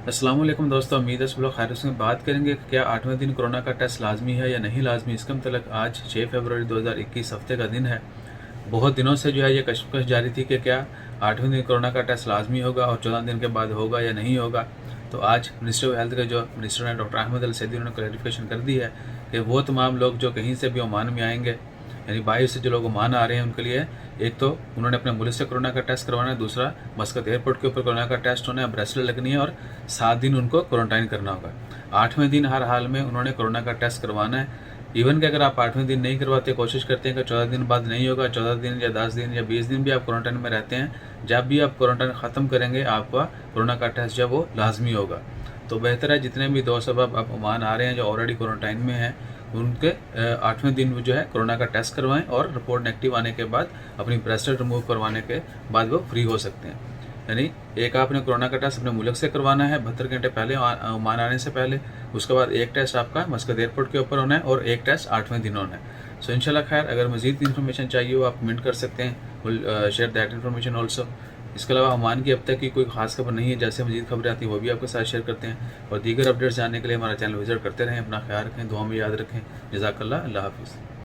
अस्सलाम वालेकुम दोस्तों, उम्मीद है सब लोग खैरियत से। बात करेंगे कि क्या 8वें दिन कोरोना का टेस्ट लाजमी है या नहीं लाजमी। इसके मतलब आज 6 फरवरी 2021 हफ्ते का दिन है। बहुत दिनों से जो है ये कशमकश जारी थी कि क्या 8वें दिन कोरोना का टेस्ट लाजमी होगा और 14 दिन के बाद होगा या नहीं होगा। तो आज मिनिस्टर ऑफ हेल्थ के जो मिनिस्टर हैं डॉक्टर अहमद अल सैदी, उन्होंने क्लैरिफिकेशन कर दी है कि वो तमाम लोग जो कहीं से भी ओमान में आएंगे, यानी बाहर से जो लोग ओमान आ रहे हैं, उनके लिए एक तो उन्होंने अपने मुल्क से कोरोना का टेस्ट करवाना है, दूसरा मस्कत एयरपोर्ट के ऊपर कोरोना का टेस्ट होना है, ब्रेसलेट लगनी है और 7 दिन उनको क्वारंटाइन करना होगा। 8वें दिन हर हाल में उन्होंने कोरोना का टेस्ट करवाना है। इवन कि अगर आप 8वें दिन नहीं करवाते, कोशिश करते हैं कि 14 दिन बाद नहीं होगा, 14 दिन या 10 दिन या 20 दिन भी आप क्वारंटाइन में रहते हैं, जब भी आप क्वारंटाइन ख़त्म करेंगे आपका कोरोना का टेस्ट जब वो लाजमी होगा। तो बेहतर है जितने भी दोस्त अब आप ओमान आ रहे हैं जो ऑलरेडी क्वारंटाइन में हैं, उनके 8वें दिन जो है कोरोना का टेस्ट करवाएं और रिपोर्ट नेगेटिव आने के बाद अपनी ब्रेसलेट रिमूव करवाने के बाद वो फ्री हो सकते हैं। यानी एक आपने कोरोना का टेस्ट अपने मुल्क से करवाना है 72 घंटे पहले ओमान आने से पहले, उसके बाद एक टेस्ट आपका मस्कत एयरपोर्ट के ऊपर होना है और एक टेस्ट 8वें दिन होना है। सो इंशाल्लाह खैर, अगर मजीद इन्फॉर्मेशन चाहिए हो आप कमेंट कर सकते हैं, शेयर दैट इन्फॉर्मेशन ऑल्सो। इसके अलावा ओमान की अब तक की कोई खास खबर नहीं है, जैसे मजीद खबरें आती हैं वो भी आपके साथ शेयर करते हैं। और दीगर अपडेट्स जानने के लिए हमारा चैनल विजिट करते रहें। अपना ख्याल रखें, दुआ में याद रखें। जज़ाकल्लाह, अल्लाह हाफिज़।